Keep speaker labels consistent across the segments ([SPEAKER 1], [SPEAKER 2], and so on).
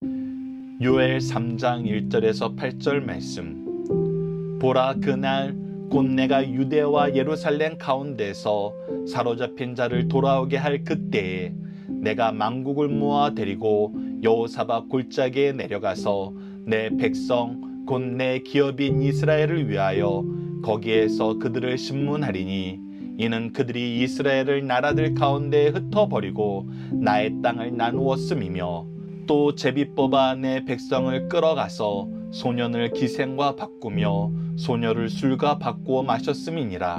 [SPEAKER 1] 요엘 3장 1절에서 8절 말씀. 보라, 그날 곧 내가 유대와 예루살렘 가운데서 사로잡힌 자를 돌아오게 할 그때에 내가 만국을 모아 데리고 여호사밧 골짜기에 내려가서 내 백성 곧 내 기업인 이스라엘을 위하여 거기에서 그들을 심문하리니, 이는 그들이 이스라엘을 나라들 가운데 흩어버리고 나의 땅을 나누었음이며, 또 제비 뽑아 내 백성을 끌어가서 소년을 기생과 바꾸며 소녀를 술과 바꾸어 마셨음이니라.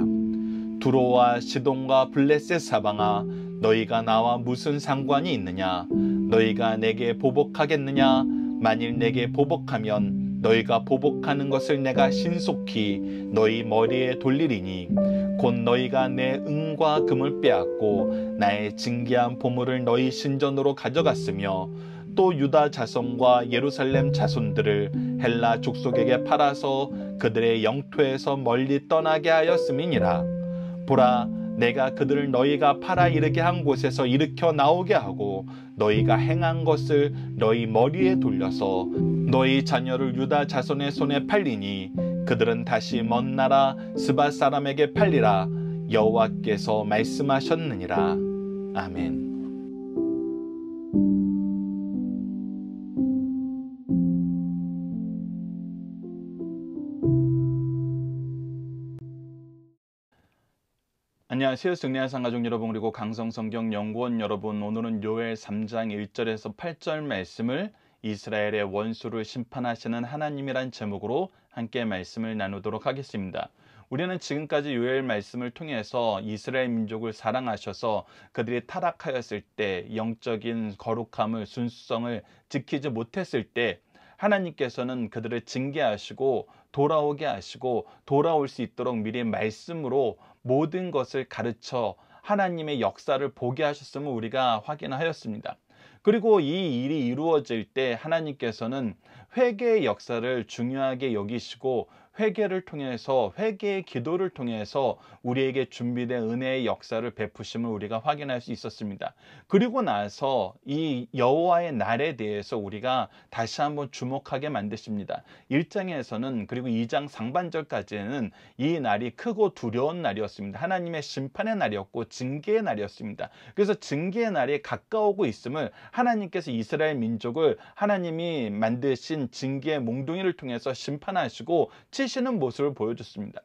[SPEAKER 1] 두로와 시돈과 블레셋 사방아, 너희가 나와 무슨 상관이 있느냐? 너희가 내게 보복하겠느냐? 만일 내게 보복하면 너희가 보복하는 것을 내가 신속히 너희 머리에 돌리리니, 곧 너희가 내 은과 금을 빼앗고 나의 징계한 보물을 너희 신전으로 가져갔으며, 또 유다 자손과 예루살렘 자손들을 헬라 족속에게 팔아서 그들의 영토에서 멀리 떠나게 하였음이니라. 보라, 내가 그들을 너희가 팔아 이르게 한 곳에서 일으켜 나오게 하고 너희가 행한 것을 너희 머리에 돌려서 너희 자녀를 유다 자손의 손에 팔리니, 그들은 다시 먼 나라 스밧 사람에게 팔리라. 여호와께서 말씀하셨느니라. 아멘. 안녕하세요. 승리한 가족 여러분, 그리고 강성성경 연구원 여러분. 오늘은 요엘 3장 1절에서 8절 말씀을 이스라엘의 원수를 심판하시는 하나님이란 제목으로 함께 말씀을 나누도록 하겠습니다. 우리는 지금까지 요엘 말씀을 통해서 이스라엘 민족을 사랑하셔서 그들이 타락하였을 때, 영적인 거룩함을, 순수성을 지키지 못했을 때 하나님께서는 그들을 징계하시고 돌아오게 하시고 돌아올 수 있도록 미리 말씀으로 모든 것을 가르쳐 하나님의 역사를 보게 하셨음을 우리가 확인하였습니다. 그리고 이 일이 이루어질 때 하나님께서는 회개의 역사를 중요하게 여기시고 회개를 통해서, 회개의 기도를 통해서 우리에게 준비된 은혜의 역사를 베푸심을 우리가 확인할 수 있었습니다. 그리고 나서 이 여호와의 날에 대해서 우리가 다시 한번 주목하게 만드십니다. 1장에서는, 그리고 2장 상반절까지는 이 날이 크고 두려운 날이었습니다. 하나님의 심판의 날이었고 징계의 날이었습니다. 그래서 징계의 날이 가까우고 있음을 하나님께서 이스라엘 민족을 하나님이 만드신 징계의 몽둥이를 통해서 심판하시고 치시는 모습을 보여줬습니다.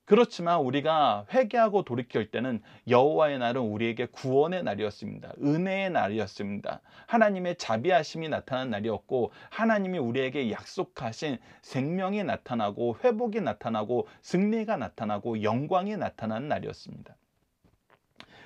[SPEAKER 1] 그렇지만 우리가 회개하고 돌이킬 때는 여호와의 날은 우리에게 구원의 날이었습니다. 은혜의 날이었습니다. 하나님의 자비하심이 나타난 날이었고, 하나님이 우리에게 약속하신 생명이 나타나고 회복이 나타나고 승리가 나타나고 영광이 나타나는 날이었습니다.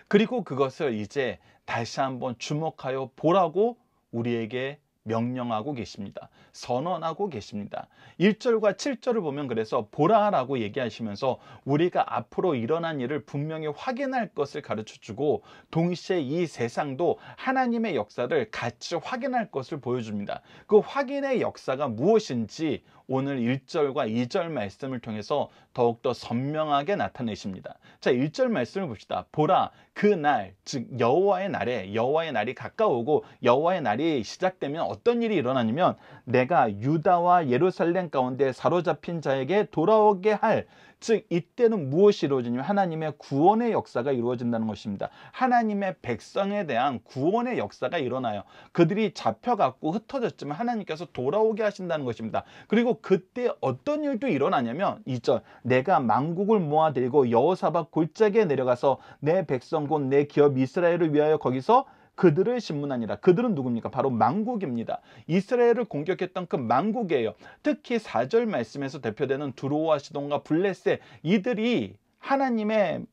[SPEAKER 1] 그리고 그것을 이제 다시 한번 주목하여 보라고 우리에게 명령하고 계십니다. 선언하고 계십니다. 1절과 7절을 보면 그래서 보라라고 얘기하시면서 우리가 앞으로 일어난 일을 분명히 확인할 것을 가르쳐주고, 동시에 이 세상도 하나님의 역사를 같이 확인할 것을 보여줍니다. 그 확인의 역사가 무엇인지 오늘 1절과 2절 말씀을 통해서 더욱더 선명하게 나타내십니다. 자, 1절 말씀을 봅시다. 보라, 그 날, 즉 여호와의 날에, 여호와의 날이 가까우고 여호와의 날이 시작되면 어떤 일이 일어나냐면, 내가 유다와 예루살렘 가운데 사로잡힌 자에게 돌아오게 할, 즉 이때는 무엇이 이루어지냐면 하나님의 구원의 역사가 이루어진다는 것입니다. 하나님의 백성에 대한 구원의 역사가 일어나요. 그들이 잡혀갔고 흩어졌지만 하나님께서 돌아오게 하신다는 것입니다. 그리고 그때 어떤 일도 일어나냐면 2절, 내가 만국을 모아들고 여호사밧 골짜기에 내려가서 내 백성 곧 내 기업 이스라엘을 위하여 거기서 그들을 심문하니라. 그들은 누굽니까? 바로 만국입니다. 이스라엘을 공격했던 그 만국이에요. 특히 4절 말씀에서 대표되는 두로와 시돈과 블레셋, 이들이 하나님의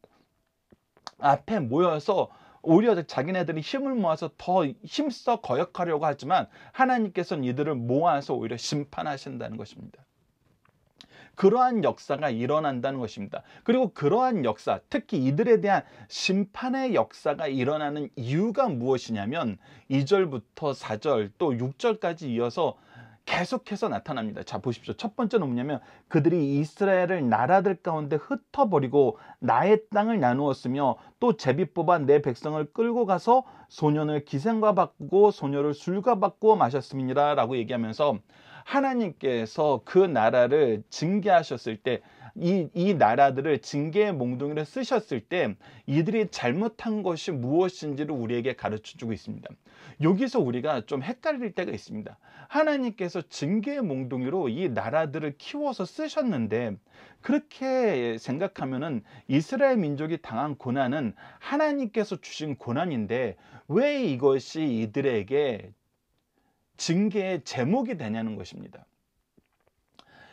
[SPEAKER 1] 앞에 모여서 오히려 자기네들이 힘을 모아서 더 힘써 거역하려고 하지만 하나님께서는 이들을 모아서 오히려 심판하신다는 것입니다. 그러한 역사가 일어난다는 것입니다. 그리고 그러한 역사, 특히 이들에 대한 심판의 역사가 일어나는 이유가 무엇이냐면 2절부터 4절 또 6절까지 이어서 계속해서 나타납니다. 자, 보십시오. 첫 번째는 뭐냐면 그들이 이스라엘을 나라들 가운데 흩어버리고 나의 땅을 나누었으며 또 제비 뽑아 내 백성을 끌고 가서 소년을 기생과 바꾸고 소녀를 술과 바꾸어 마셨음이니라 라고 얘기하면서 하나님께서 그 나라를 징계하셨을 때 이 나라들을 징계의 몽둥이로 쓰셨을 때 이들이 잘못한 것이 무엇인지를 우리에게 가르쳐 주고 있습니다. 여기서 우리가 좀 헷갈릴 때가 있습니다. 하나님께서 징계의 몽둥이로 이 나라들을 키워서 쓰셨는데 그렇게 생각하면은 이스라엘 민족이 당한 고난은 하나님께서 주신 고난인데 왜 이것이 이들에게 징계의 제목이 되냐는 것입니다.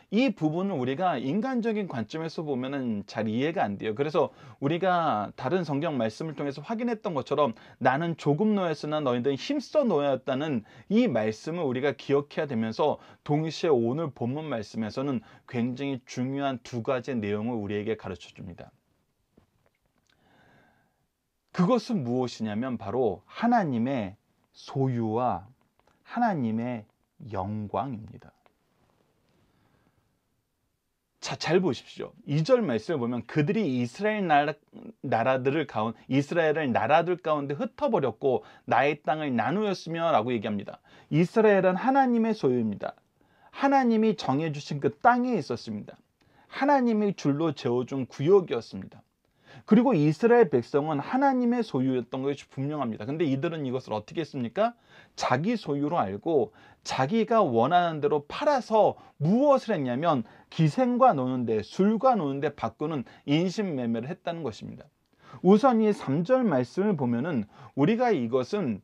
[SPEAKER 1] 이 부분을 우리가 인간적인 관점에서 보면은 잘 이해가 안 돼요. 그래서 우리가 다른 성경 말씀을 통해서 확인했던 것처럼 나는 조금 노였으나 너희들은 힘써 노였다는 이 말씀을 우리가 기억해야 되면서 동시에 오늘 본문 말씀에서는 굉장히 중요한 두 가지 내용을 우리에게 가르쳐 줍니다. 그것은 무엇이냐면 바로 하나님의 소유와 하나님의 영광입니다. 자, 잘 보십시오. 2절 말씀을 보면 그들이 이스라엘을 나라들 가운데 흩어버렸고 나의 땅을 나누었으며 라고 얘기합니다. 이스라엘은 하나님의 소유입니다. 하나님이 정해주신 그 땅에 있었습니다. 하나님이 줄로 재어준 구역이었습니다. 그리고 이스라엘 백성은 하나님의 소유였던 것이 분명합니다. 근데 이들은 이것을 어떻게 했습니까? 자기 소유로 알고 자기가 원하는 대로 팔아서 무엇을 했냐면 기생과 노는데 술과 노는데 바꾸는 인신매매를 했다는 것입니다. 우선 이 3절 말씀을 보면은 우리가 이것은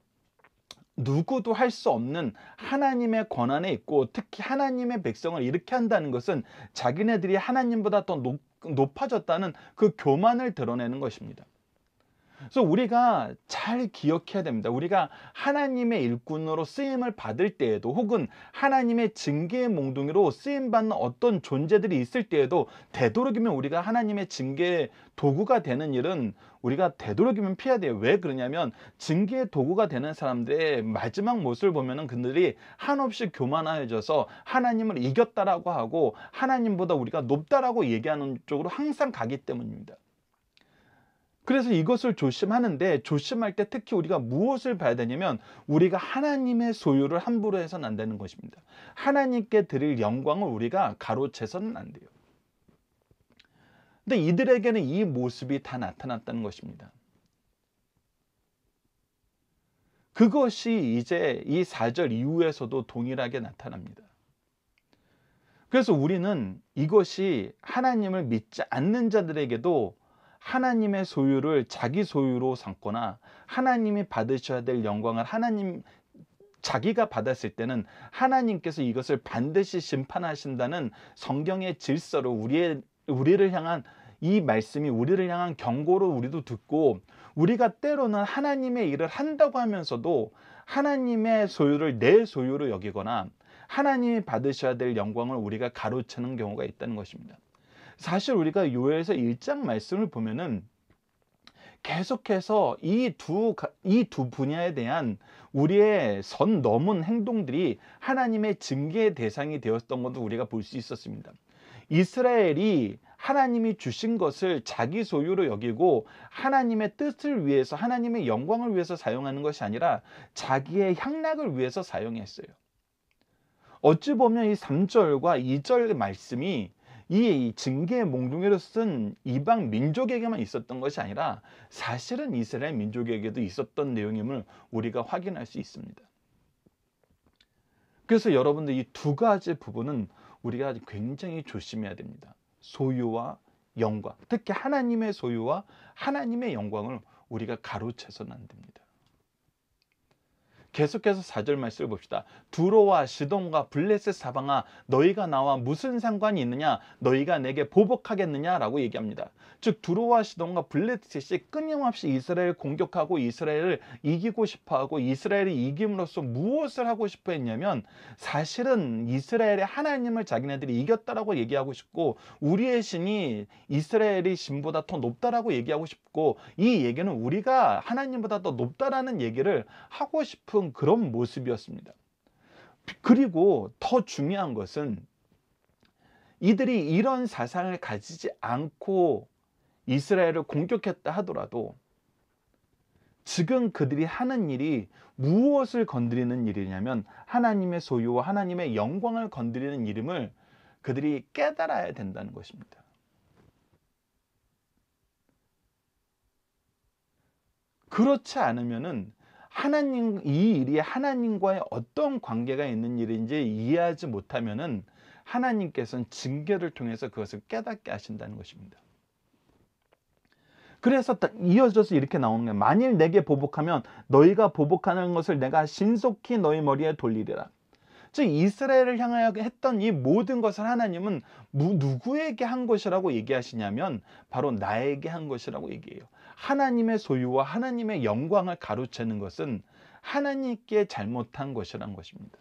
[SPEAKER 1] 누구도 할 수 없는 하나님의 권한에 있고 특히 하나님의 백성을 이렇게 한다는 것은 자기네들이 하나님보다 더 높아졌다는 그 교만을 드러내는 것입니다. 그래서 우리가 잘 기억해야 됩니다. 우리가 하나님의 일꾼으로 쓰임을 받을 때에도 혹은 하나님의 징계의 몽둥이로 쓰임받는 어떤 존재들이 있을 때에도 되도록이면 우리가 하나님의 징계의 도구가 되는 일은 우리가 되도록이면 피해야 돼요. 왜 그러냐면 징계의 도구가 되는 사람들의 마지막 모습을 보면은 그들이 한없이 교만해져서 하나님을 이겼다라고 하고 하나님보다 우리가 높다라고 얘기하는 쪽으로 항상 가기 때문입니다. 그래서 이것을 조심하는데 조심할 때 특히 우리가 무엇을 봐야 되냐면 우리가 하나님의 소유를 함부로 해서는 안 되는 것입니다. 하나님께 드릴 영광을 우리가 가로채서는 안 돼요. 근데 이들에게는 이 모습이 다 나타났다는 것입니다. 그것이 이제 이 4절 이후에서도 동일하게 나타납니다. 그래서 우리는 이것이 하나님을 믿지 않는 자들에게도 하나님의 소유를 자기 소유로 삼거나 하나님이 받으셔야 될 영광을 자기가 받았을 때는 하나님께서 이것을 반드시 심판하신다는 성경의 질서로 우리를 향한 이 말씀이 우리를 향한 경고로 우리도 듣고 우리가 때로는 하나님의 일을 한다고 하면서도 하나님의 소유를 내 소유로 여기거나 하나님이 받으셔야 될 영광을 우리가 가로채는 경우가 있다는 것입니다. 사실 우리가 요엘서 1장 말씀을 보면은 계속해서 이 두 분야에 대한 우리의 선 넘은 행동들이 하나님의 징계의 대상이 되었던 것도 우리가 볼 수 있었습니다. 이스라엘이 하나님이 주신 것을 자기 소유로 여기고 하나님의 뜻을 위해서 하나님의 영광을 위해서 사용하는 것이 아니라 자기의 향락을 위해서 사용했어요. 어찌 보면 이 3절과 2절 말씀이 이 징계의 몽둥이로 쓴 이방 민족에게만 있었던 것이 아니라 사실은 이스라엘 민족에게도 있었던 내용임을 우리가 확인할 수 있습니다. 그래서 여러분들 이 두 가지 부분은 우리가 굉장히 조심해야 됩니다. 소유와 영광, 특히 하나님의 소유와 하나님의 영광을 우리가 가로채서는 안 됩니다. 계속해서 4절 말씀을 봅시다. 두로와 시돈과 블레셋 사방아 너희가 나와 무슨 상관이 있느냐 너희가 내게 보복하겠느냐 라고 얘기합니다. 즉 두로와 시돈과 블레셋이 끊임없이 이스라엘을 공격하고 이스라엘을 이기고 싶어하고 이스라엘이 이김으로써 무엇을 하고 싶어 했냐면 사실은 이스라엘의 하나님을 자기네들이 이겼다라고 얘기하고 싶고 우리의 신이 이스라엘의 신보다 더 높다라고 얘기하고 싶고 이 얘기는 우리가 하나님보다 더 높다라는 얘기를 하고 싶은 그런 모습이었습니다. 그리고 더 중요한 것은 이들이 이런 사상을 가지지 않고 이스라엘을 공격했다 하더라도 지금 그들이 하는 일이 무엇을 건드리는 일이냐면 하나님의 소유와 하나님의 영광을 건드리는 일임을 그들이 깨달아야 된다는 것입니다. 그렇지 않으면은 이 일이 하나님과의 어떤 관계가 있는 일인지 이해하지 못하면은 하나님께서는 징계를 통해서 그것을 깨닫게 하신다는 것입니다. 그래서 이어져서 이렇게 나오는 거예요. 만일 내게 보복하면 너희가 보복하는 것을 내가 신속히 너희 머리에 돌리리라. 즉 이스라엘을 향하여 했던 이 모든 것을 하나님은 누구에게 한 것이라고 얘기하시냐면 바로 나에게 한 것이라고 얘기해요. 하나님의 소유와 하나님의 영광을 가로채는 것은 하나님께 잘못한 것이란 것입니다.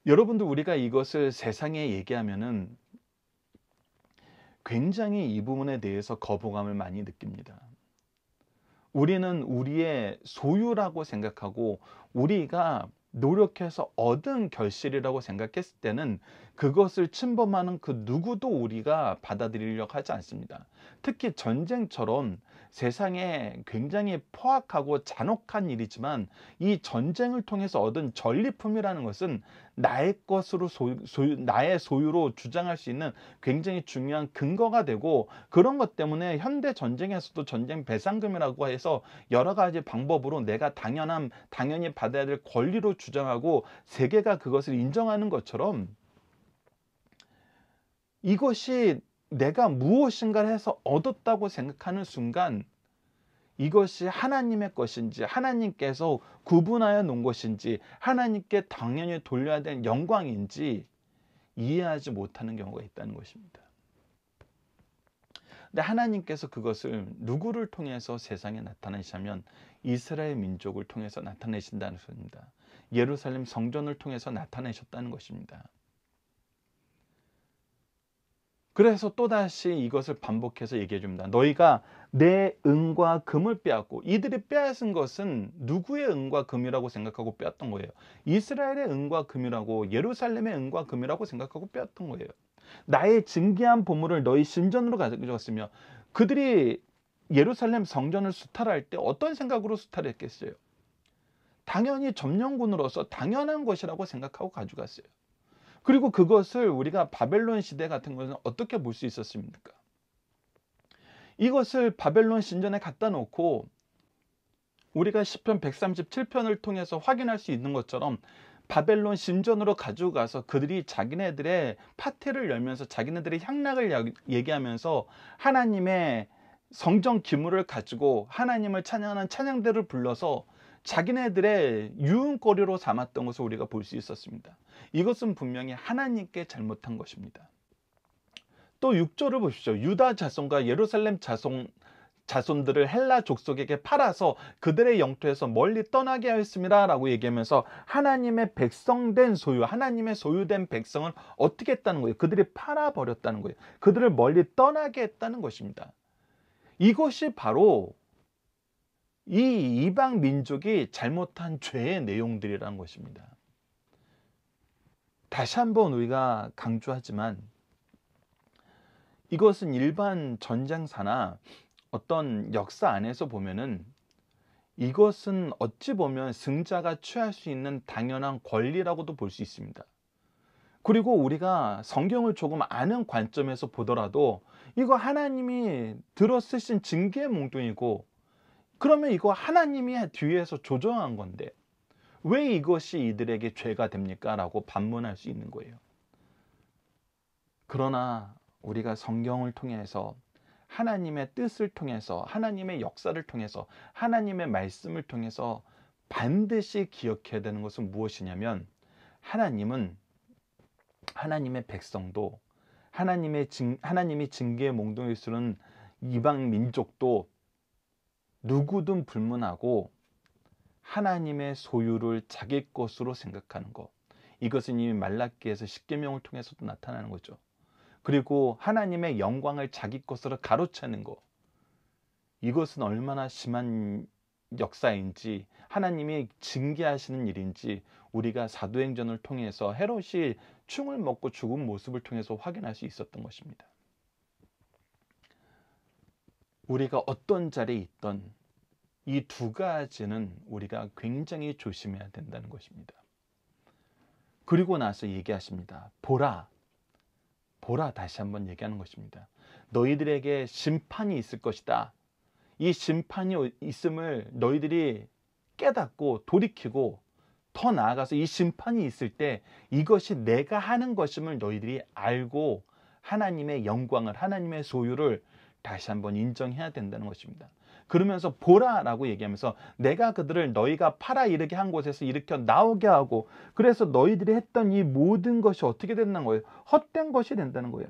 [SPEAKER 1] 여러분들 우리가 이것을 세상에 얘기하면은 굉장히 이 부분에 대해서 거부감을 많이 느낍니다. 우리는 우리의 소유라고 생각하고 우리가 노력해서 얻은 결실이라고 생각했을 때는 그것을 침범하는 그 누구도 우리가 받아들이려고 하지 않습니다. 특히 전쟁처럼 세상에 굉장히 포악하고 잔혹한 일이지만 이 전쟁을 통해서 얻은 전리품이라는 것은 나의 것으로 나의 소유로 주장할 수 있는 굉장히 중요한 근거가 되고 그런 것 때문에 현대 전쟁에서도 전쟁 배상금이라고 해서 여러 가지 방법으로 내가 당연히 받아야 될 권리로 주장하고 세계가 그것을 인정하는 것처럼 이것이 내가 무엇인가를 해서 얻었다고 생각하는 순간 이것이 하나님의 것인지 하나님께서 구분하여 놓은 것인지 하나님께 당연히 돌려야 될 영광인지 이해하지 못하는 경우가 있다는 것입니다. 근데 하나님께서 그것을 누구를 통해서 세상에 나타내시냐면 이스라엘 민족을 통해서 나타내신다는 것입니다. 예루살렘 성전을 통해서 나타내셨다는 것입니다. 그래서 또다시 이것을 반복해서 얘기해 줍니다. 너희가 내 은과 금을 빼앗고 이들이 빼앗은 것은 누구의 은과 금이라고 생각하고 빼앗던 거예요. 이스라엘의 은과 금이라고 예루살렘의 은과 금이라고 생각하고 빼앗던 거예요. 나의 증기한 보물을 너희 신전으로 가져갔으며 그들이 예루살렘 성전을 수탈할 때 어떤 생각으로 수탈했겠어요? 당연히 점령군으로서 당연한 것이라고 생각하고 가져갔어요. 그리고 그것을 우리가 바벨론 시대 같은 것은 어떻게 볼 수 있었습니까? 이것을 바벨론 신전에 갖다 놓고 우리가 시편 137편을 통해서 확인할 수 있는 것처럼 바벨론 신전으로 가지고 가서 그들이 자기네들의 파티를 열면서 자기네들의 향락을 얘기하면서 하나님의 성전 기물을 가지고 하나님을 찬양하는 찬양들을 불러서 자기네들의 유흥거리로 삼았던 것을 우리가 볼 수 있었습니다. 이것은 분명히 하나님께 잘못한 것입니다. 또 6절을 보십시오. 유다 자손과 예루살렘 자손들을 헬라 족속에게 팔아서 그들의 영토에서 멀리 떠나게 하였습니다 라고 얘기하면서 하나님의 백성된 소유, 하나님의 소유된 백성을 어떻게 했다는 거예요? 그들이 팔아버렸다는 거예요. 그들을 멀리 떠나게 했다는 것입니다. 이것이 바로 이 이방 민족이 잘못한 죄의 내용들이라는 것입니다. 다시 한번 우리가 강조하지만 이것은 일반 전쟁사나 어떤 역사 안에서 보면은 이것은 어찌 보면 승자가 취할 수 있는 당연한 권리라고도 볼 수 있습니다. 그리고 우리가 성경을 조금 아는 관점에서 보더라도 이거 하나님이 들어 쓰신 징계의 몽둥이고 그러면 이거 하나님이 뒤에서 조정한 건데 왜 이것이 이들에게 죄가 됩니까? 라고 반문할 수 있는 거예요. 그러나 우리가 성경을 통해서 하나님의 뜻을 통해서 하나님의 역사를 통해서 하나님의 말씀을 통해서 반드시 기억해야 되는 것은 무엇이냐면 하나님은 하나님의 백성도 하나님이 징계의 몽둥이를 쓰는 이방 민족도 누구든 불문하고 하나님의 소유를 자기 것으로 생각하는 것. 이것은 이미 말라기에서 십계명을 통해서도 나타나는 거죠. 그리고 하나님의 영광을 자기 것으로 가로채는 것. 이것은 얼마나 심한 역사인지 하나님이 징계하시는 일인지 우리가 사도행전을 통해서 헤롯이 충을 먹고 죽은 모습을 통해서 확인할 수 있었던 것입니다. 우리가 어떤 자리에 있던 이 두 가지는 우리가 굉장히 조심해야 된다는 것입니다. 그리고 나서 얘기하십니다. 보라, 보라, 다시 한번 얘기하는 것입니다. 너희들에게 심판이 있을 것이다. 이 심판이 있음을 너희들이 깨닫고 돌이키고 더 나아가서 이 심판이 있을 때 이것이 내가 하는 것임을 너희들이 알고 하나님의 영광을, 하나님의 소유를 다시 한번 인정해야 된다는 것입니다. 그러면서 보라라고 얘기하면서 내가 그들을 너희가 팔아 이르게 한 곳에서 일으켜 나오게 하고, 그래서 너희들이 했던 이 모든 것이 어떻게 된다는 거예요? 헛된 것이 된다는 거예요.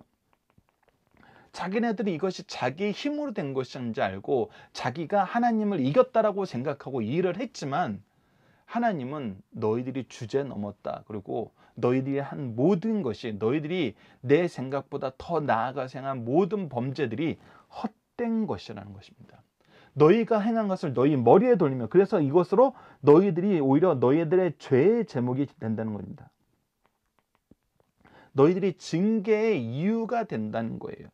[SPEAKER 1] 자기네들이 이것이 자기의 힘으로 된 것인지 알고 자기가 하나님을 이겼다라고 생각하고 일을 했지만, 하나님은 너희들이 주제 넘었다. 그리고 너희들이 한 모든 것이, 너희들이 내 생각보다 더 나아가서 행한 모든 범죄들이 헛된 것이라는 것입니다. 너희가 행한 것을 너희 머리에 돌리며, 그래서 이것으로 너희들이 오히려 너희들의 죄의 제목이 된다는 겁니다. 너희들이 징계의 이유가 된다는 거예요.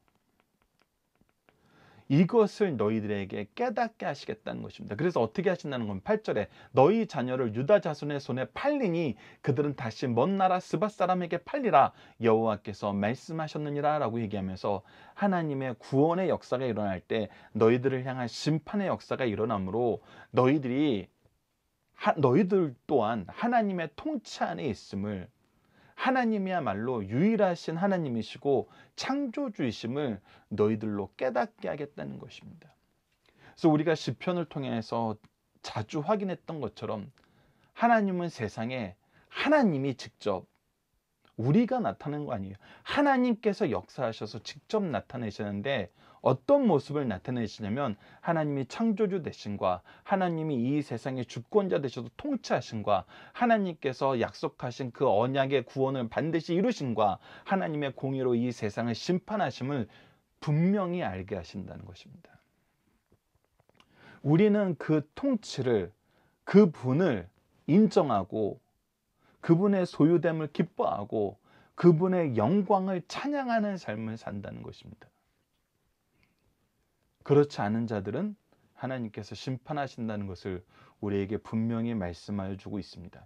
[SPEAKER 1] 이것을 너희들에게 깨닫게 하시겠다는 것입니다. 그래서 어떻게 하신다는 건 8절에 너희 자녀를 유다 자손의 손에 팔리니 그들은 다시 먼 나라 스밧 사람에게 팔리라 여호와께서 말씀하셨느니라 라고 얘기하면서 하나님의 구원의 역사가 일어날 때 너희들을 향한 심판의 역사가 일어나므로 너희들 또한 하나님의 통치 안에 있음을, 하나님이야말로 유일하신 하나님이시고 창조주이심을 너희들로 깨닫게 하겠다는 것입니다. 그래서 우리가 시편을 통해서 자주 확인했던 것처럼 하나님은 세상에 하나님이 직접, 우리가 나타나는 거 아니에요. 하나님께서 역사하셔서 직접 나타내시는데 어떤 모습을 나타내시냐면 하나님이 창조주 되신과 하나님이 이 세상의 주권자 되셔서 통치하신과 하나님께서 약속하신 그 언약의 구원을 반드시 이루신과 하나님의 공의로 이 세상을 심판하심을 분명히 알게 하신다는 것입니다. 우리는 그 통치를, 그분을 인정하고 그분의 소유됨을 기뻐하고 그분의 영광을 찬양하는 삶을 산다는 것입니다. 그렇지 않은 자들은 하나님께서 심판하신다는 것을 우리에게 분명히 말씀하여 주고 있습니다.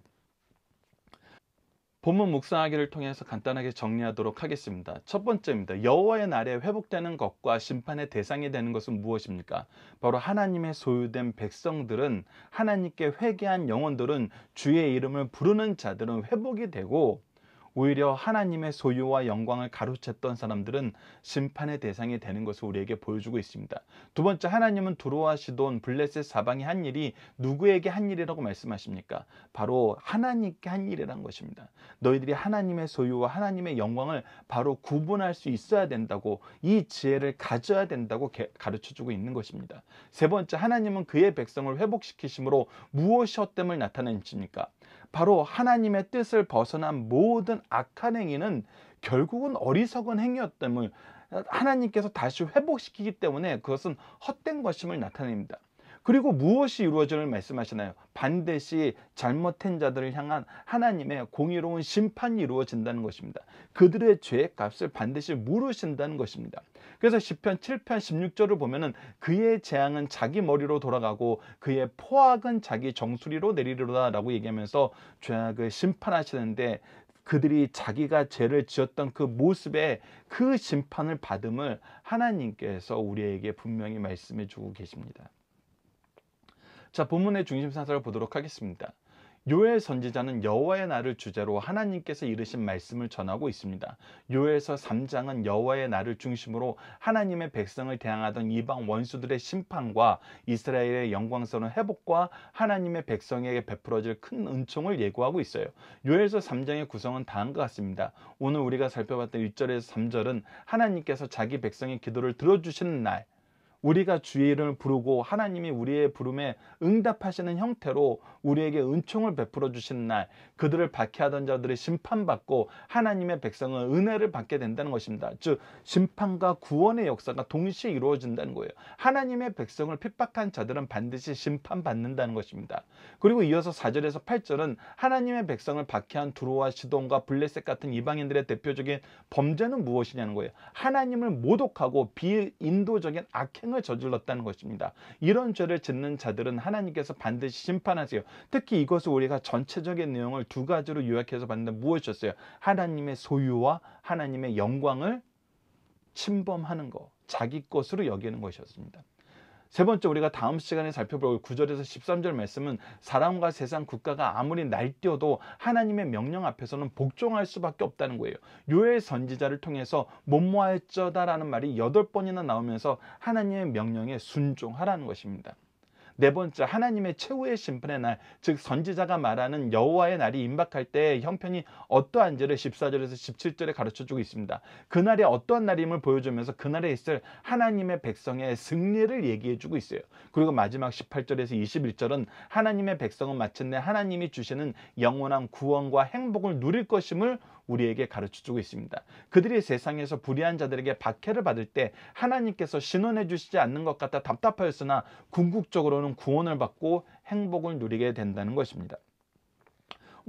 [SPEAKER 1] 본문 묵상하기를 통해서 간단하게 정리하도록 하겠습니다. 첫 번째입니다. 여호와의 날에 회복되는 것과 심판의 대상이 되는 것은 무엇입니까? 바로 하나님의 소유된 백성들은, 하나님께 회개한 영혼들은, 주의 이름을 부르는 자들은 회복이 되고, 오히려 하나님의 소유와 영광을 가로챘던 사람들은 심판의 대상이 되는 것을 우리에게 보여주고 있습니다. 두 번째, 하나님은 두로와 시돈, 블레셋 사방이 한 일이 누구에게 한 일이라고 말씀하십니까? 바로 하나님께 한 일이라는 것입니다. 너희들이 하나님의 소유와 하나님의 영광을 바로 구분할 수 있어야 된다고, 이 지혜를 가져야 된다고 가르쳐주고 있는 것입니다. 세 번째, 하나님은 그의 백성을 회복시키심으로 무엇이 헛됨을 나타내십니까? 바로 하나님의 뜻을 벗어난 모든 악한 행위는 결국은 어리석은 행위였음을 하나님께서 다시 회복시키기 때문에 그것은 헛된 것임을 나타냅니다. 그리고 무엇이 이루어지를 말씀하시나요? 반드시 잘못한 자들을 향한 하나님의 공의로운 심판이 이루어진다는 것입니다. 그들의 죄의 값을 반드시 물으신다는 것입니다. 그래서 시편 7편 16절을 보면은 그의 재앙은 자기 머리로 돌아가고 그의 포악은 자기 정수리로 내리리로다 라고 얘기하면서 죄악을 심판하시는데, 그들이 자기가 죄를 지었던 그 모습에 그 심판을 받음을 하나님께서 우리에게 분명히 말씀해 주고 계십니다. 자, 본문의 중심 사설을 보도록 하겠습니다. 요엘 선지자는 여호와의 날을 주제로 하나님께서 이르신 말씀을 전하고 있습니다. 요엘서 3장은 여호와의 날을 중심으로 하나님의 백성을 대항하던 이방 원수들의 심판과 이스라엘의 영광스러운 회복과 하나님의 백성에게 베풀어질 큰 은총을 예고하고 있어요. 요엘서 3장의 구성은 다음과 같습니다. 오늘 우리가 살펴봤던 1절에서 3절은 하나님께서 자기 백성의 기도를 들어주시는 날, 우리가 주의 이름을 부르고 하나님이 우리의 부름에 응답하시는 형태로 우리에게 은총을 베풀어 주시는 날, 그들을 박해하던 자들이 심판받고 하나님의 백성은 은혜를 받게 된다는 것입니다. 즉 심판과 구원의 역사가 동시에 이루어진다는 거예요. 하나님의 백성을 핍박한 자들은 반드시 심판받는다는 것입니다. 그리고 이어서 4절에서 8절은 하나님의 백성을 박해한 두로와 시돈과 블레셋 같은 이방인들의 대표적인 범죄는 무엇이냐는 거예요. 하나님을 모독하고 비인도적인 악행을 저질렀다는 것입니다. 이런 죄를 짓는 자들은 하나님께서 반드시 심판하세요. 특히 이것을 우리가 전체적인 내용을 두 가지로 요약해서 봤는데 무엇이었어요? 하나님의 소유와 하나님의 영광을 침범하는 것, 자기 것으로 여기는 것이었습니다. 세 번째, 우리가 다음 시간에 살펴볼 9절에서 13절 말씀은 사람과 세상 국가가 아무리 날뛰어도 하나님의 명령 앞에서는 복종할 수밖에 없다는 거예요. 요엘 선지자를 통해서 못모할쩌다라는 말이 8번이나 나오면서 하나님의 명령에 순종하라는 것입니다. 네 번째, 하나님의 최후의 심판의 날, 즉 선지자가 말하는 여호와의 날이 임박할 때 형편이 어떠한지를 14절에서 17절에 가르쳐주고 있습니다. 그날이 어떠한 날임을 보여주면서 그날에 있을 하나님의 백성의 승리를 얘기해주고 있어요. 그리고 마지막 18절에서 21절은 하나님의 백성은 마침내 하나님이 주시는 영원한 구원과 행복을 누릴 것임을 우리에게 가르쳐주고 있습니다. 그들이 세상에서 불의한 자들에게 박해를 받을 때 하나님께서 신원해 주시지 않는 것 같아 답답하였으나 궁극적으로는 구원을 받고 행복을 누리게 된다는 것입니다.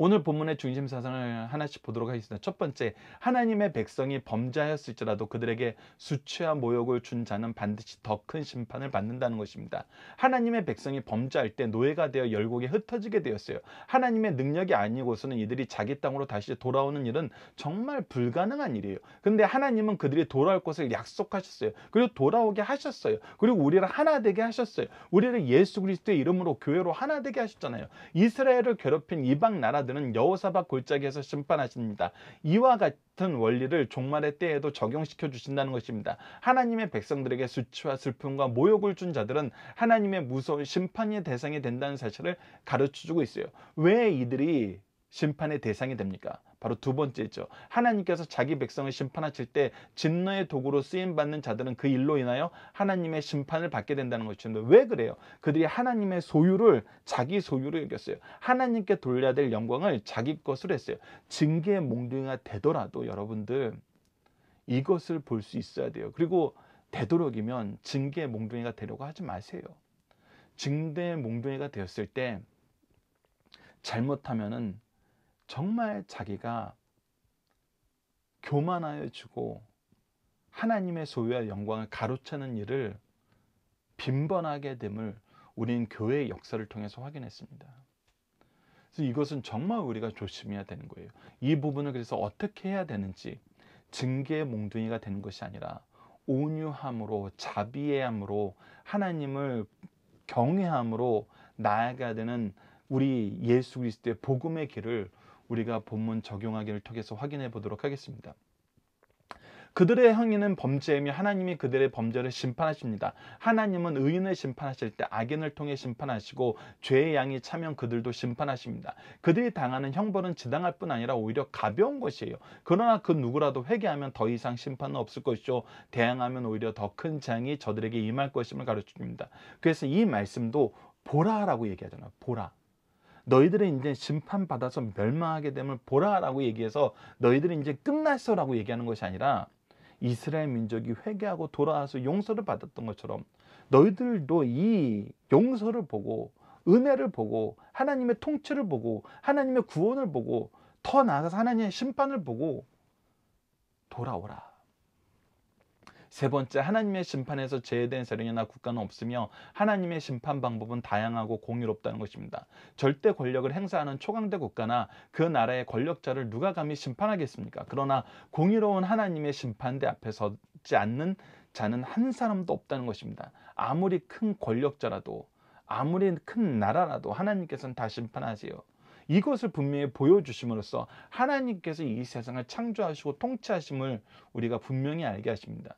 [SPEAKER 1] 오늘 본문의 중심 사상을 하나씩 보도록 하겠습니다. 첫 번째, 하나님의 백성이 범죄하였을지라도 그들에게 수치와 모욕을 준 자는 반드시 더 큰 심판을 받는다는 것입니다. 하나님의 백성이 범죄할 때 노예가 되어 열국에 흩어지게 되었어요. 하나님의 능력이 아니고서는 이들이 자기 땅으로 다시 돌아오는 일은 정말 불가능한 일이에요. 그런데 하나님은 그들이 돌아올 것을 약속하셨어요. 그리고 돌아오게 하셨어요. 그리고 우리를 하나 되게 하셨어요. 우리를 예수 그리스도의 이름으로 교회로 하나 되게 하셨잖아요. 이스라엘을 괴롭힌 이방 나라들은 여호사밧 골짜기에서 심판하십니다. 이와 같은 원리를 종말의 때에도 적용시켜 주신다는 것입니다. 하나님의 백성들에게 수치와 슬픔과 모욕을 준 자들은 하나님의 무서운 심판의 대상이 된다는 사실을 가르쳐주고 있어요. 왜 이들이 심판의 대상이 됩니까? 바로 두 번째죠. 하나님께서 자기 백성을 심판하실 때 진노의 도구로 쓰임받는 자들은 그 일로 인하여 하나님의 심판을 받게 된다는 것입니다. 왜 그래요? 그들이 하나님의 소유를 자기 소유로 여겼어요. 하나님께 돌려야 될 영광을 자기 것으로 했어요. 징계의 몽둥이가 되더라도 여러분들 이것을 볼 수 있어야 돼요. 그리고 되도록이면 징계의 몽둥이가 되려고 하지 마세요. 징계의 몽둥이가 되었을 때 잘못하면은 정말 자기가 교만하여지고 하나님의 소유와 영광을 가로채는 일을 빈번하게 됨을 우리는 교회의 역사를 통해서 확인했습니다. 그래서 이것은 정말 우리가 조심해야 되는 거예요. 이 부분을 그래서 어떻게 해야 되는지, 징계의 몽둥이가 되는 것이 아니라 온유함으로, 자비함으로, 하나님을 경외함으로 나아가야 되는 우리 예수 그리스도의 복음의 길을 우리가 본문 적용하기를 통해서 확인해 보도록 하겠습니다. 그들의 행위는 범죄이며 하나님이 그들의 범죄를 심판하십니다. 하나님은 의인을 심판하실 때 악인을 통해 심판하시고 죄의 양이 차면 그들도 심판하십니다. 그들이 당하는 형벌은 지당할 뿐 아니라 오히려 가벼운 것이에요. 그러나 그 누구라도 회개하면 더 이상 심판은 없을 것이요 대항하면 오히려 더 큰 재앙이 저들에게 임할 것임을 가르쳐줍니다. 그래서 이 말씀도 보라라고 얘기하잖아요. 보라. 너희들은 이제 심판받아서 멸망하게 됨을 보라라고 얘기해서 너희들은 이제 끝났어라고 얘기하는 것이 아니라 이스라엘 민족이 회개하고 돌아와서 용서를 받았던 것처럼 너희들도 이 용서를 보고 은혜를 보고 하나님의 통치를 보고 하나님의 구원을 보고 더 나아가서 하나님의 심판을 보고 돌아오라. 세 번째, 하나님의 심판에서 제외된 세력이나 국가는 없으며 하나님의 심판 방법은 다양하고 공유롭다는 것입니다. 절대 권력을 행사하는 초강대 국가나 그 나라의 권력자를 누가 감히 심판하겠습니까? 그러나 공유로운 하나님의 심판대 앞에 서지 않는 자는 한 사람도 없다는 것입니다. 아무리 큰 권력자라도 아무리 큰 나라라도 하나님께서는 다 심판하세요. 이것을 분명히 보여주심으로써 하나님께서 이 세상을 창조하시고 통치하심을 우리가 분명히 알게 하십니다.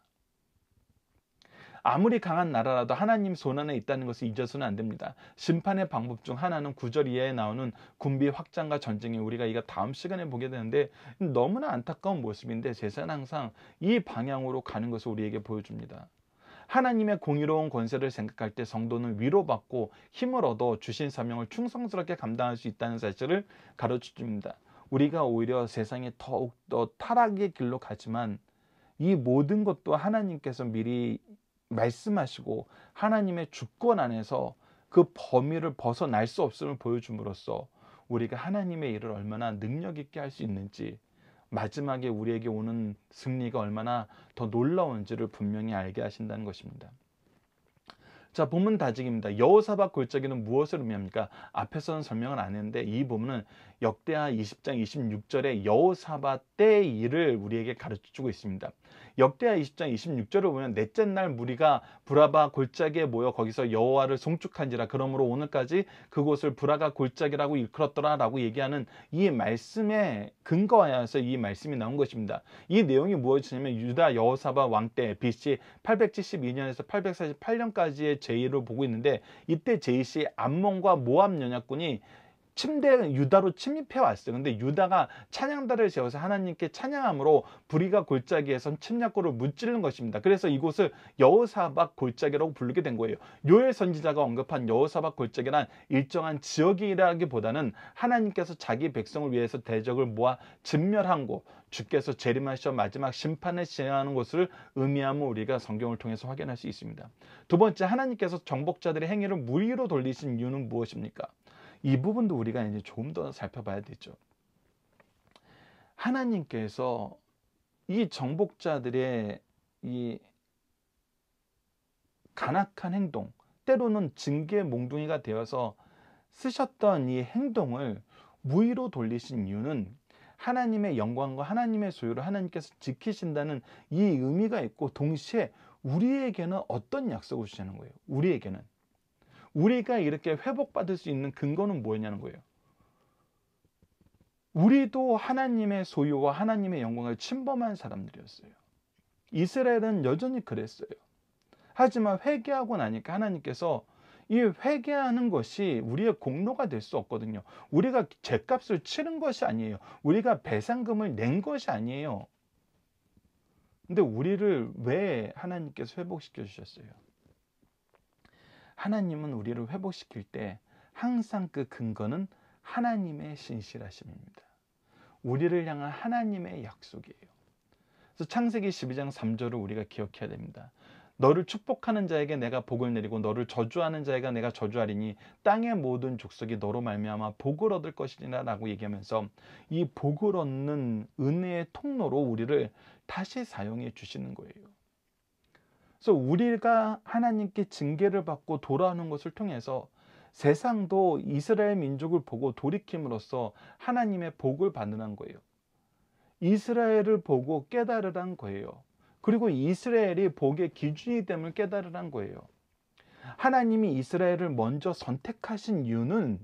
[SPEAKER 1] 아무리 강한 나라라도 하나님 손 안에 있다는 것을 잊어서는 안 됩니다. 심판의 방법 중 하나는 9절 이하에 나오는 군비 확장과 전쟁이 우리가 이거 다음 시간에 보게 되는데 너무나 안타까운 모습인데 세상은 항상 이 방향으로 가는 것을 우리에게 보여줍니다. 하나님의 공의로운 권세를 생각할 때 성도는 위로받고 힘을 얻어 주신 사명을 충성스럽게 감당할 수 있다는 사실을 가르쳐 줍니다. 우리가 오히려 세상에 더욱더 타락의 길로 가지만 이 모든 것도 하나님께서 미리 말씀하시고 하나님의 주권 안에서 그 범위를 벗어날 수 없음을 보여줌으로써 우리가 하나님의 일을 얼마나 능력 있게 할 수 있는지, 마지막에 우리에게 오는 승리가 얼마나 더 놀라운지를 분명히 알게 하신다는 것입니다. 자, 본문 다짐입니다. 여호사밧 골짜기는 무엇을 의미합니까? 앞에서는 설명을 안 했는데 이 본문은 역대하 20장 26절에 여호사밧 때의 일을 우리에게 가르쳐주고 있습니다. 역대하 20장 26절을 보면 넷째 날 무리가 브라바 골짜기에 모여 거기서 여호와를 송축한지라 그러므로 오늘까지 그곳을 브라가 골짜기라고 일컬었더라라고 얘기하는 이 말씀에 근거하여서 이 말씀이 나온 것입니다. 이 내용이 무엇이냐면 유다 여호사밧 왕 때 BC 872년에서 848년까지의 제의를 보고 있는데, 이때 제이시 암몬과 모압 연합군이 유다로 침입해 왔어요. 근데 유다가 찬양단을 세워서 하나님께 찬양함으로 브리가 골짜기에선 침략군을 무찌르는 것입니다. 그래서 이곳을 여호사밧 골짜기라고 부르게 된 거예요. 요엘 선지자가 언급한 여호사밧 골짜기란 일정한 지역이라기보다는 하나님께서 자기 백성을 위해서 대적을 모아 진멸한 곳, 주께서 재림하셔 마지막 심판을 시행하는 것을 의미함을 우리가 성경을 통해서 확인할 수 있습니다. 두 번째, 하나님께서 정복자들의 행위를 무리로 돌리신 이유는 무엇입니까? 이 부분도 우리가 이제 조금 더 살펴봐야 되죠. 하나님께서 이 정복자들의 이 간악한 행동, 때로는 징계 몽둥이가 되어서 쓰셨던 이 행동을 무의로 돌리신 이유는 하나님의 영광과 하나님의 소유를 하나님께서 지키신다는 이 의미가 있고, 동시에 우리에게는 어떤 약속을 주시는 거예요? 우리가 이렇게 회복받을 수 있는 근거는 뭐냐는 거예요. 우리도 하나님의 소유와 하나님의 영광을 침범한 사람들이었어요. 이스라엘은 여전히 그랬어요. 하지만 회개하고 나니까 하나님께서 이 회개하는 것이 우리의 공로가 될 수 없거든요. 우리가 죗값을 치른 것이 아니에요. 우리가 배상금을 낸 것이 아니에요. 근데 우리를 왜 하나님께서 회복시켜 주셨어요? 하나님은 우리를 회복시킬 때 항상 그 근거는 하나님의 신실하심입니다. 우리를 향한 하나님의 약속이에요. 그래서 창세기 12장 3절을 우리가 기억해야 됩니다. 너를 축복하는 자에게 내가 복을 내리고 너를 저주하는 자에게 내가 저주하리니 땅의 모든 족속이 너로 말미암아 복을 얻을 것이니라 라고 얘기하면서 이 복을 얻는 은혜의 통로로 우리를 다시 사용해 주시는 거예요. 그래서 우리가 하나님께 징계를 받고 돌아오는 것을 통해서 세상도 이스라엘 민족을 보고 돌이킴으로써 하나님의 복을 받으란 거예요. 이스라엘을 보고 깨달으란 거예요. 그리고 이스라엘이 복의 기준이 됨을 깨달으란 거예요. 하나님이 이스라엘을 먼저 선택하신 이유는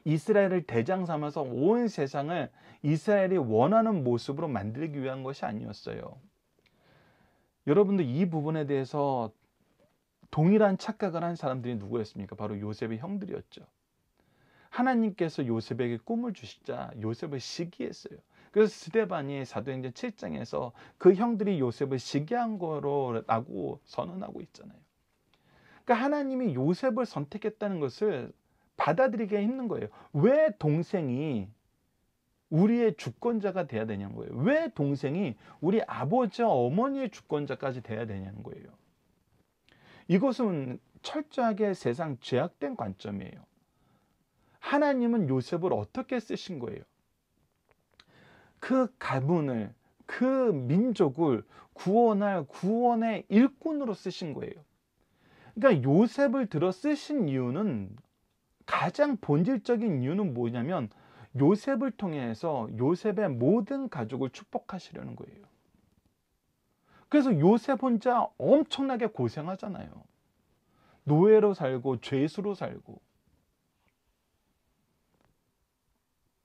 [SPEAKER 1] 이스라엘을 대장 삼아서 온 세상을 이스라엘이 원하는 모습으로 만들기 위한 것이 아니었어요. 여러분들 이 부분에 대해서 동일한 착각을 한 사람들이 누구였습니까? 바로 요셉의 형들이었죠. 하나님께서 요셉에게 꿈을 주시자 요셉을 시기했어요. 그래서 스데반이 사도행전 7장에서 그 형들이 요셉을 시기한 거라고 선언하고 있잖아요. 그러니까 하나님이 요셉을 선택했다는 것을 받아들이기가 힘든 거예요. 왜 동생이 우리의 주권자가 돼야 되냐는 거예요. 왜 동생이 우리 아버지와 어머니의 주권자까지 돼야 되냐는 거예요. 이것은 철저하게 세상 죄악된 관점이에요. 하나님은 요셉을 어떻게 쓰신 거예요? 그 가문을, 그 민족을 구원할 구원의 일꾼으로 쓰신 거예요. 그러니까 요셉을 들어 쓰신 이유는, 가장 본질적인 이유는 뭐냐면 요셉을 통해서 요셉의 모든 가족을 축복하시려는 거예요. 그래서 요셉 혼자 엄청나게 고생하잖아요. 노예로 살고 죄수로 살고.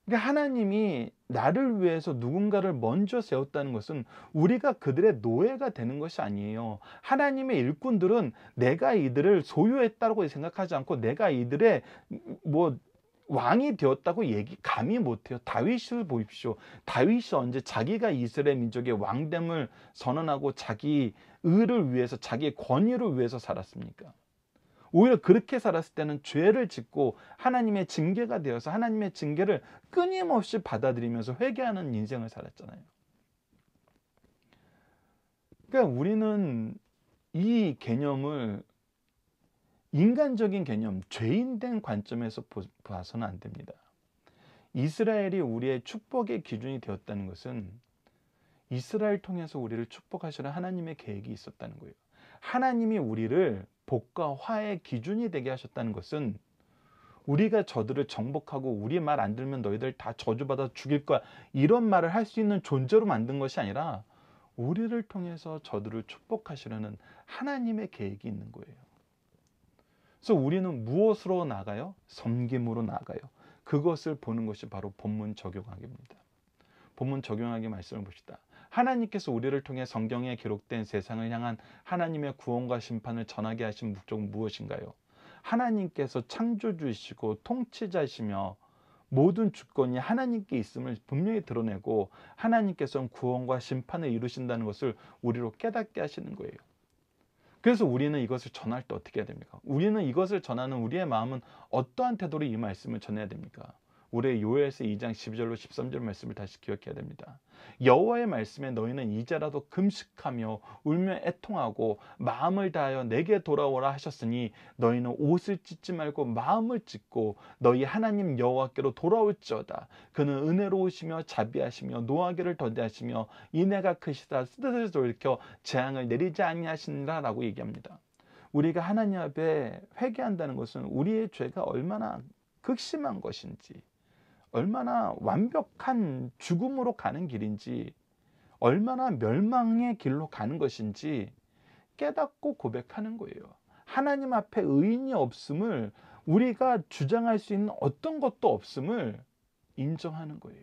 [SPEAKER 1] 그러니까 하나님이 나를 위해서 누군가를 먼저 세웠다는 것은 우리가 그들의 노예가 되는 것이 아니에요. 하나님의 일꾼들은 내가 이들을 소유했다고 생각하지 않고 내가 이들의 왕이 되었다고 감히 못해요. 다윗을 보십시오. 다윗이 언제 자기가 이스라엘 민족의 왕됨을 선언하고 자기 의를 위해서, 자기의 권위를 위해서 살았습니까? 오히려 그렇게 살았을 때는 죄를 짓고 하나님의 징계가 되어서 하나님의 징계를 끊임없이 받아들이면서 회개하는 인생을 살았잖아요. 그러니까 우리는 이 개념을 인간적인 개념, 죄인된 관점에서 봐서는 안 됩니다. 이스라엘이 우리의 축복의 기준이 되었다는 것은 이스라엘 통해서 우리를 축복하시는 하나님의 계획이 있었다는 거예요. 하나님이 우리를 복과 화의 기준이 되게 하셨다는 것은 우리가 저들을 정복하고 우리 말 안 들으면 너희들 다 저주받아 죽일 거야, 이런 말을 할 수 있는 존재로 만든 것이 아니라 우리를 통해서 저들을 축복하시려는 하나님의 계획이 있는 거예요. 그래서 우리는 무엇으로 나가요? 섬김으로 나가요. 그것을 보는 것이 바로 본문 적용하기입니다. 본문 적용하기 말씀을 봅시다. 하나님께서 우리를 통해 성경에 기록된 세상을 향한 하나님의 구원과 심판을 전하게 하신 목적은 무엇인가요? 하나님께서 창조주이시고 통치자이시며 모든 주권이 하나님께 있음을 분명히 드러내고 하나님께서는 구원과 심판을 이루신다는 것을 우리로 깨닫게 하시는 거예요. 그래서 우리는 이것을 전할 때 어떻게 해야 됩니까? 우리는 이것을 전하는 우리의 마음은 어떠한 태도로 이 말씀을 전해야 됩니까? 우리 요엘서 2장 12절로 13절 말씀을 다시 기억해야 됩니다. 여호와의 말씀에 너희는 이제라도 금식하며 울며 애통하고 마음을 다하여 내게 돌아오라 하셨으니 너희는 옷을 찢지 말고 마음을 찢고 너희 하나님 여호와께로 돌아올지어다. 그는 은혜로우시며 자비하시며 노하기를 더디하시며 인애가 크시다. 뜻을 돌이켜 재앙을 내리지 아니하시니라 라고 얘기합니다. 우리가 하나님 앞에 회개한다는 것은 우리의 죄가 얼마나 극심한 것인지, 얼마나 완벽한 죽음으로 가는 길인지, 얼마나 멸망의 길로 가는 것인지 깨닫고 고백하는 거예요. 하나님 앞에 의인이 없음을, 우리가 주장할 수 있는 어떤 것도 없음을 인정하는 거예요.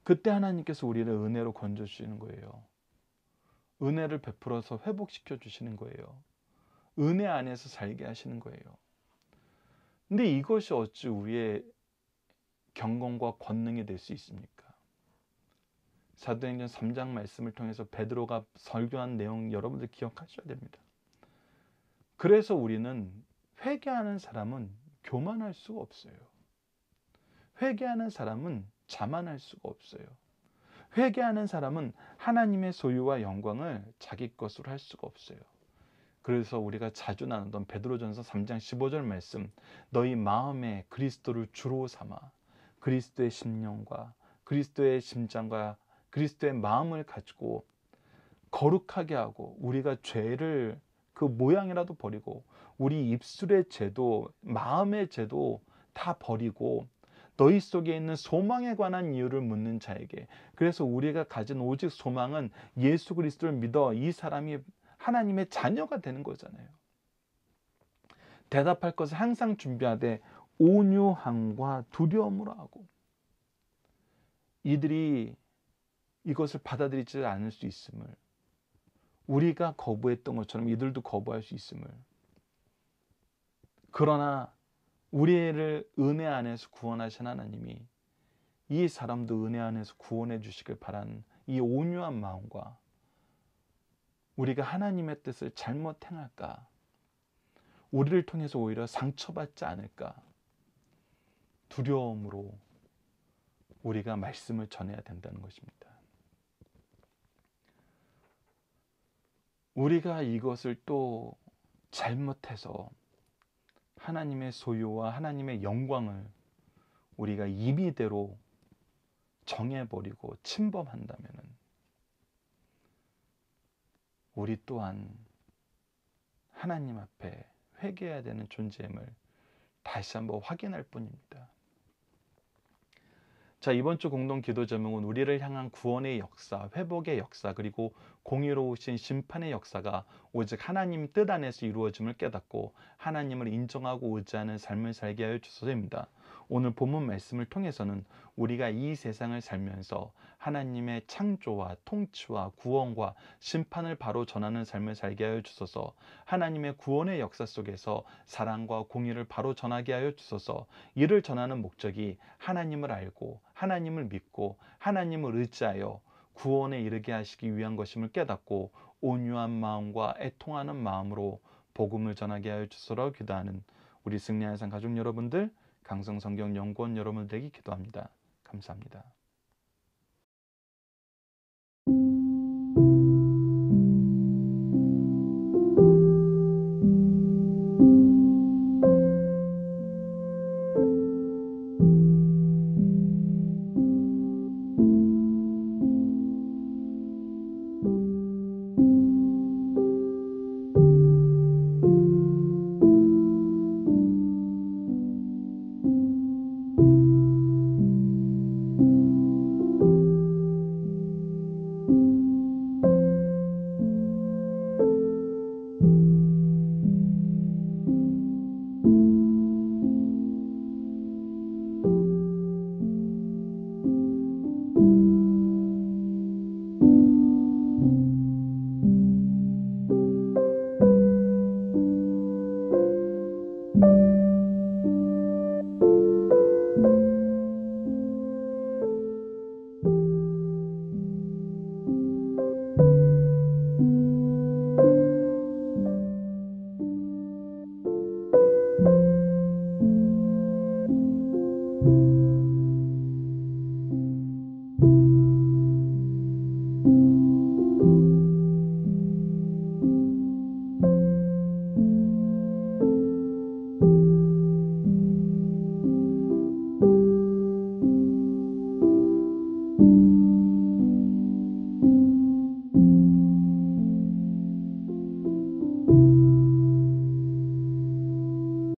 [SPEAKER 1] 그때 하나님께서 우리를 은혜로 건져주시는 거예요. 은혜를 베풀어서 회복시켜 주시는 거예요. 은혜 안에서 살게 하시는 거예요. 근데 이것이 어찌 우리의 경건과 권능이 될 수 있습니까? 사도행전 3장 말씀을 통해서 베드로가 설교한 내용 여러분들 기억하셔야 됩니다. 그래서 우리는 회개하는 사람은 교만할 수가 없어요. 회개하는 사람은 자만할 수가 없어요. 회개하는 사람은 하나님의 소유와 영광을 자기 것으로 할 수가 없어요. 그래서 우리가 자주 나누던 베드로전서 3장 15절 말씀, 너희 마음에 그리스도를 주로 삼아 그리스도의 심령과 그리스도의 심장과 그리스도의 마음을 가지고 거룩하게 하고, 우리가 죄를 그 모양이라도 버리고 우리 입술의 죄도 마음의 죄도 다 버리고 너희 속에 있는 소망에 관한 이유를 묻는 자에게, 그래서 우리가 가진 오직 소망은 예수 그리스도를 믿어 이 사람이 하나님의 자녀가 되는 거잖아요. 대답할 것을 항상 준비하되 온유함과 두려움으로 하고, 이들이 이것을 받아들이지 않을 수 있음을, 우리가 거부했던 것처럼 이들도 거부할 수 있음을, 그러나 우리를 은혜 안에서 구원하신 하나님이 이 사람도 은혜 안에서 구원해 주시길 바라는 이 온유한 마음과, 우리가 하나님의 뜻을 잘못 행할까, 우리를 통해서 오히려 상처받지 않을까 두려움으로 우리가 말씀을 전해야 된다는 것입니다. 우리가 이것을 또 잘못해서 하나님의 소유와 하나님의 영광을 우리가 임의대로 정해버리고 침범한다면 우리 또한 하나님 앞에 회개해야 되는 존재임을 다시 한번 확인할 뿐입니다. 자, 이번 주 공동 기도 제목은 우리를 향한 구원의 역사, 회복의 역사, 그리고 공의로우신 심판의 역사가 오직 하나님 뜻 안에서 이루어짐을 깨닫고 하나님을 인정하고 의지하는 삶을 살게 하여 주소서입니다. 오늘 본문 말씀을 통해서는 우리가 이 세상을 살면서 하나님의 창조와 통치와 구원과 심판을 바로 전하는 삶을 살게 하여 주소서, 하나님의 구원의 역사 속에서 사랑과 공의를 바로 전하게 하여 주소서. 이를 전하는 목적이 하나님을 알고 하나님을 믿고 하나님을 의지하여 구원에 이르게 하시기 위한 것임을 깨닫고 온유한 마음과 애통하는 마음으로 복음을 전하게 하여 주시라 기도하는 우리 승리의 삶 가족 여러분들, 강성성경연구원 여러분 되기 기도합니다. 감사합니다.